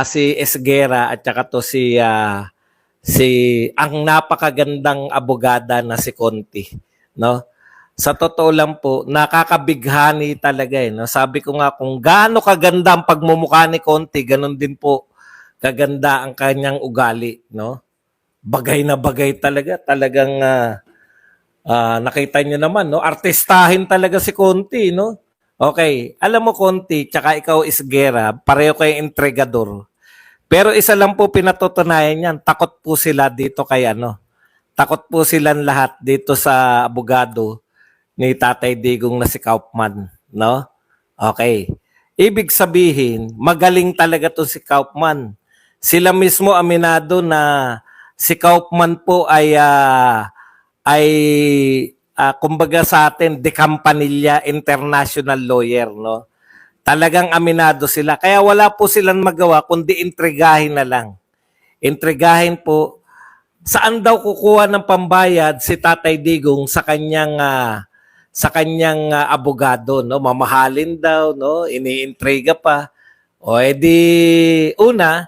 Si Esguera at saka to si ang napakagandang abogada na si Conti, no? Sa totoo lang po, nakakabighani talaga eh, no? Sabi ko nga kung gaano kaganda ang pagmumukha ni Conti, ganun din po kaganda ang kanyang ugali, no? Bagay na bagay talaga, talagang nakita niyo naman, no? Artistahin talaga si Conti, no? Okay, alam mo Conti, tsaka ikaw Esguera, pareho kayong intrigador. Pero isa lang po pinatutunayan niyan, takot po sila dito kay ano. Takot po silang lahat dito sa abogado ni Tatay Digong na si Kaufman, no? Okay. Ibig sabihin, magaling talaga to si Kaufman. Sila mismo aminado na si Kaufman po ay kumbaga sa atin, de Campanilla international lawyer, no? Talagang aminado sila. Kaya wala po silang magawa kundi intrigahin na lang. Intrigahin po saan daw kukuha ng pambayad si Tatay Digong sa kanyang abogado, no? Mamahalin daw, no? Iniintriga pa. O edi una,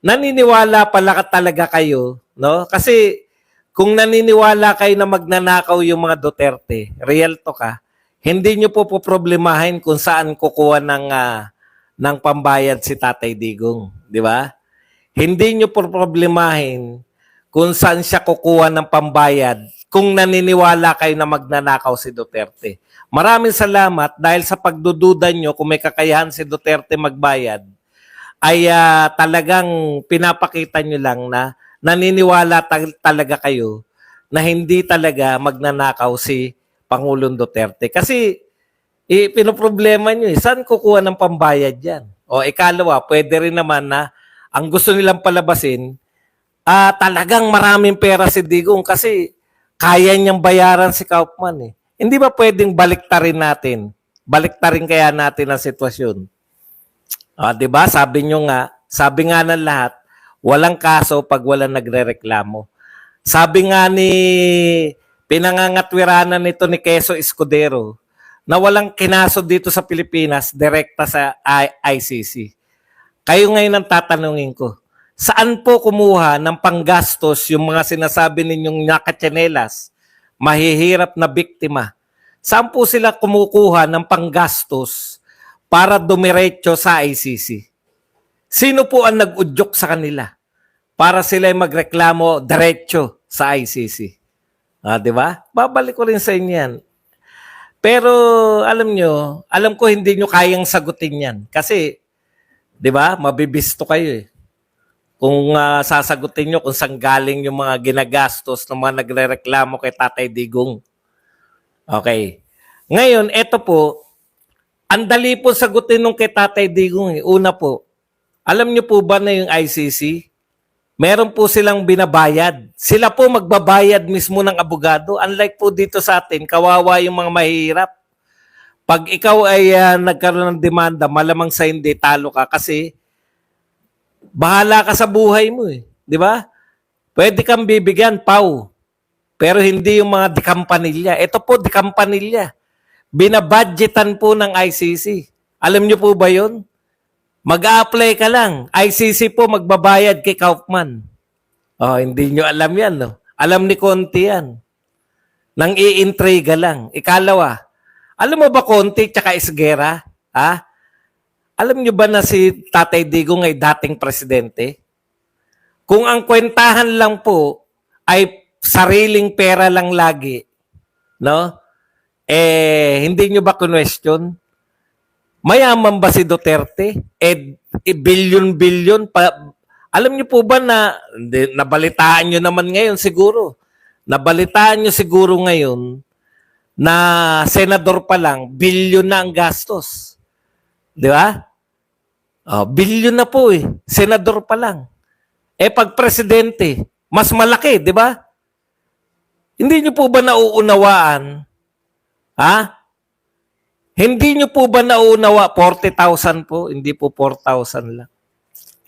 naniniwala pala talaga kayo, no? Kasi kung naniniwala kayo na magnanakaw yung mga Duterte, real to ka, hindi nyo po problemahin kung saan kukuha ng pambayad si Tatay Digong, di ba? Hindi nyo po problemahin kung saan siya kukuha ng pambayad kung naniniwala kayo na magnanakaw si Duterte. Maraming salamat dahil sa pagdududa nyo kung may kakayahan si Duterte magbayad, ay talagang pinapakita nyo lang na naniniwala talaga kayo na hindi talaga magnanakaw si Pangulong Duterte. Kasi pinoproblema nyo saan kukuha ng pambayad yan? O ikalawa, pwede rin naman na ang gusto nilang palabasin, talagang maraming pera si Digong kasi kaya niyang bayaran si Kaufman eh. Hindi ba pwedeng baliktarin natin? Baliktarin kaya natin ang sitwasyon. 'Di ba? Sabi nga ng lahat, walang kaso pag walang nagrereklamo. Sabi nga ni pinangangatwiranan nito ni Quezon Escudero na walang kinaso dito sa Pilipinas direkta sa ICC. Kayo ngayon ang tatanungin ko, saan po kumuha ng panggastos yung mga sinasabi ninyong nakatsinelas, mahihirap na biktima? Saan po sila kumukuha ng panggastos para dumiretso sa ICC? Sino po ang nag-udyok sa kanila para sila magreklamo diretso sa ICC? Di ba? Babalik ko rin sa inyo yan. Pero alam ko hindi nyo kayang sagutin yan. Kasi, di ba, mabibisto kayo eh. Kung sasagutin nyo kung saan galing yung mga ginagastos ng mga nagrereklamo kay Tatay Digong. Okay. Ngayon, eto po, ang dali po sagutin nung kay Tatay Digong. Una po, alam nyo po ba na yung ICC, meron po silang binabayad. Sila po magbabayad mismo ng abogado. Unlike po dito sa atin, kawawa yung mga mahihirap. Pag ikaw ay nagkaroon ng demanda, malamang sa hindi, talo ka kasi bahala ka sa buhay mo eh. Di ba? Pwede kang bibigyan, pau. Pero hindi yung mga de Campanilla. Ito po, de Campanilla. Binabudgetan po ng ICC. Alam nyo po ba yun? Mag-a-apply ka lang. ICC po magbabayad kay Kaufman. Hindi nyo alam yan, no? Alam ni Conti yan. Nang iintriga lang. Ikalawa, alam mo ba Conti tsaka Esguera? Alam nyo ba na si Tatay Digong ay dating presidente? Kung ang kwentahan lang po ay sariling pera lang lagi, no? Hindi nyo ba question? Mayaman ba si Duterte? Billion-billion pa. Alam niyo po ba na nabalitaan nyo naman ngayon siguro? Nabalitaan nyo siguro ngayon na senador pa lang, billion na ang gastos. Di ba? Billion na po eh. Senador pa lang. Pag presidente, mas malaki, di ba? Hindi nyo po ba nauunawaan? Hindi nyo po ba nauunawa? 40,000 po, hindi po 4,000 lang.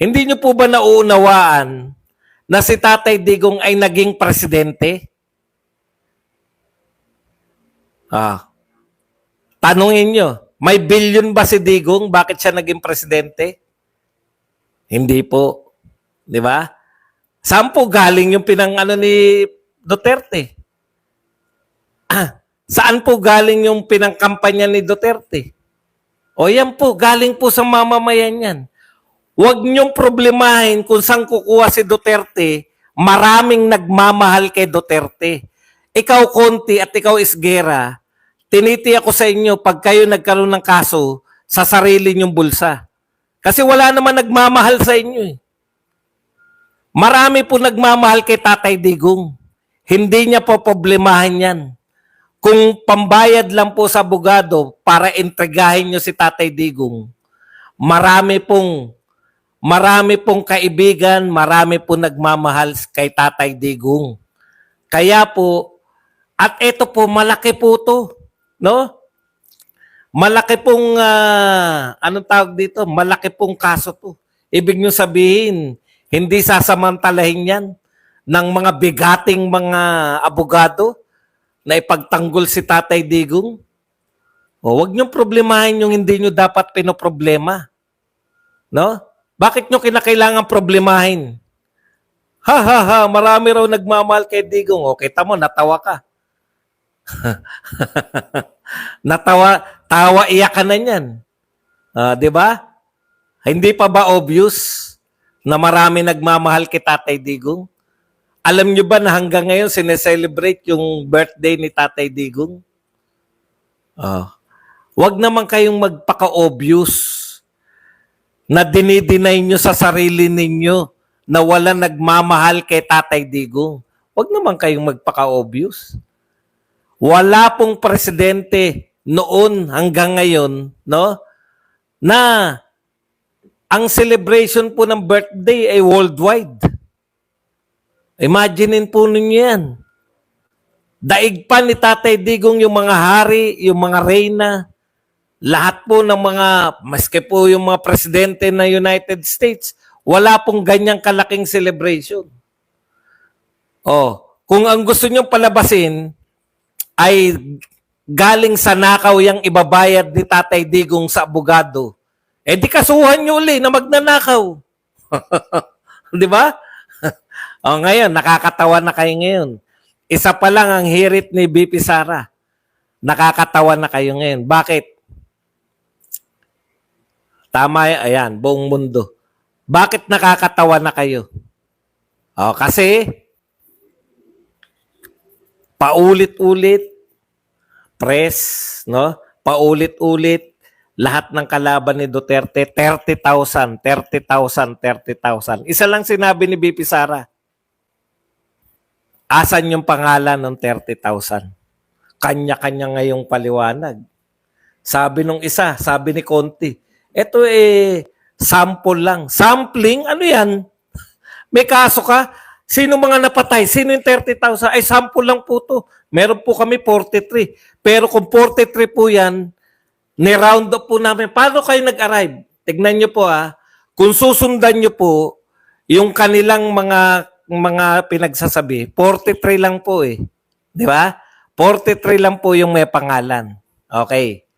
Hindi nyo po ba nauunawaan na si Tatay Digong ay naging presidente? Tanungin nyo, may billion ba si Digong? Bakit siya naging presidente? Hindi po. Di ba? Saan po galing yung pinang-ano ni Duterte? Saan po galing yung pinangkampanya ni Duterte? O yan po, galing po sa mamamayan yan. Huwag niyong problemahin kung saan kukuha si Duterte. Maraming nagmamahal kay Duterte. Ikaw, Conti, at ikaw, Isguera, tinitiyak ko sa inyo, pag kayo nagkaroon ng kaso, sa sarili niyong bulsa. Kasi wala naman nagmamahal sa inyo eh. Marami po nagmamahal kay Tatay Digong. Hindi niya po problemahin yan. Kung pambayad lang po sa abogado para intrigahin nyo si Tatay Digong, marami pong kaibigan, marami pong nagmamahal kay Tatay Digong. Kaya po, at ito po, malaki po to, no? Malaki pong, anong tawag dito? Malaki pong kaso to. Ibig nyo sabihin, hindi sasamantalahin yan ng mga bigating mga abogado na ipagtanggol si Tatay Digong. O, huwag niyong problemahin yung hindi niyo dapat pinoproblema. No? Bakit niyo kinakailangan problemahin? Ha ha ha, marami raw nagmamahal kay Digong. Okay, tamo, natawa ka. Tawa, iyak ka na niyan. 'Di ba? Hindi pa ba obvious na marami nagmamahal kay Tatay Digong? Alam nyo ba na hanggang ngayon sineselebrate yung birthday ni Tatay Digong? Wag naman kayong magpaka-obvious na dinideny nyo sa sarili ninyo na wala nagmamahal kay Tatay Digong. Wag naman kayong magpaka-obvious. Wala pong presidente noon hanggang ngayon, no, na ang celebration po ng birthday ay worldwide. Imaginin po ninyo yan. Daig pa ni Tatay Digong yung mga hari, yung mga reyna, lahat po ng mga, maski po yung mga presidente ng United States, wala pong ganyang kalaking celebration. Kung ang gusto nyong palabasin ay galing sa nakaw yung ibabayad ni Tatay Digong sa abogado, di kasuhan nyo uli na magnanakaw. Di ba? Ngayon, nakakatawa na kayo ngayon. Isa pa lang ang hirit ni BP Sara. Nakakatawa na kayo ngayon. Bakit? Tama, ayan, buong mundo. Bakit nakakatawa na kayo? Kasi paulit-ulit, press, no? Paulit-ulit, lahat ng kalaban ni Duterte, 30,000, 30,000, 30,000. Isa lang sinabi ni BP Sara. Asan yung pangalan ng 30,000? Kanya-kanya ngayong paliwanag. Sabi nung isa, sabi ni Conti, ito sample lang. Sampling? Ano yan? May kaso ka? Sino mga napatay? Sino yung 30,000? Ay, sample lang po to. Meron po kami 43. Pero kung 43 po yan, ni-round up po namin. Paano kayo nag-arrive? Tignan nyo po kung susundan nyo po yung kanilang mga pinagsasabi, 43 lang po eh. Di ba? 43 lang po yung may pangalan. Okay.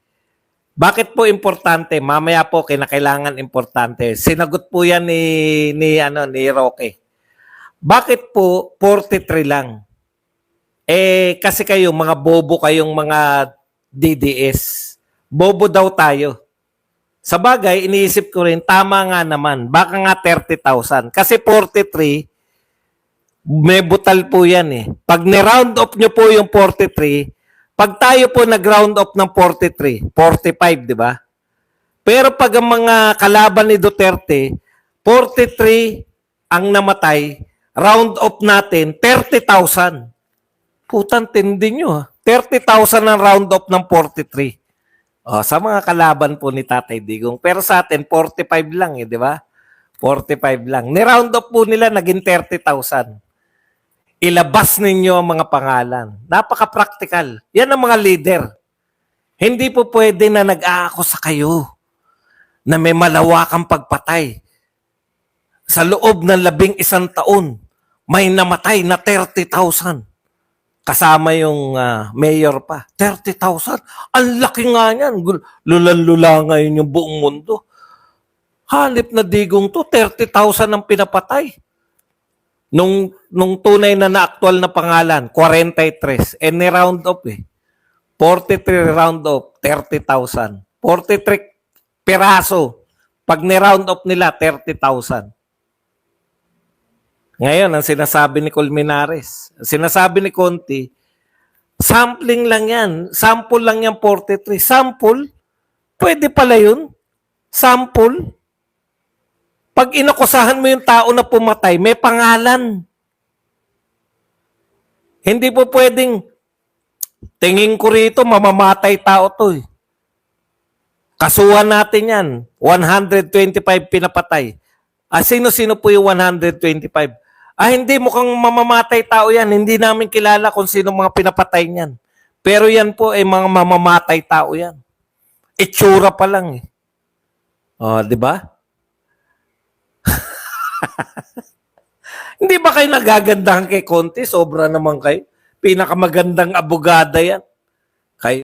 Bakit po importante? Mamaya po kinakailangan importante. Sinagot po yan ni Roque. Bakit po 43 lang? Kasi kayo mga bobo kayong mga DDS. Bobo daw tayo. Sa bagay, iniisip ko rin, tama nga naman. Baka nga 30,000. Kasi 43, may butal po yan eh. Pag ni-round up nyo po yung 43, pag tayo po nag-round up ng 43, 45, di ba? Pero pag ang mga kalaban ni Duterte, 43 ang namatay, round up natin, 30,000. Putang tindi nyo 30,000 ang round up ng 43. Sa mga kalaban po ni Tatay Digong. Pero sa atin, 45 lang eh, di ba? 45 lang. Ni-round up po nila, naging 30,000. Ilabas ninyo ang mga pangalan. Napaka-practical. Yan ang mga leader. Hindi po pwede na nag-aako sa kayo na may malawakang pagpatay. Sa loob ng 11 taon, may namatay na 30,000. Kasama yung mayor pa. 30,000? Ang laki nga yan. Lulan-lula ngayon yung buong mundo. Halip na digong to, 30,000 ang pinapatay. Nung tunay na actual na pangalan, 43. Ni-round up eh. 43 round up, 30,000. 43 piraso. Pag ni-round up nila, 30,000. Ngayon, ang sinasabi ni Colmenares, sinasabi ni Conti, sampling lang yan. Sample lang yan, 43. Sample? Pwede pala yun. Sample? Pag inakusahan mo yung tao na pumatay, may pangalan. Hindi po pwedeng, tingin ko rito, mamamatay tao to eh. Kasuhan natin yan. 125 pinapatay. Sino-sino po yung 125? Hindi, mukhang mamamatay tao yan. Hindi namin kilala kung sino mga pinapatay niyan. Pero yan po ay mga mamamatay tao yan. Itsura pa lang eh. Di ba? Hindi ba kayo nagagandahan kay Conti? Sobra naman kayo. Pinakamagandang abogada yan.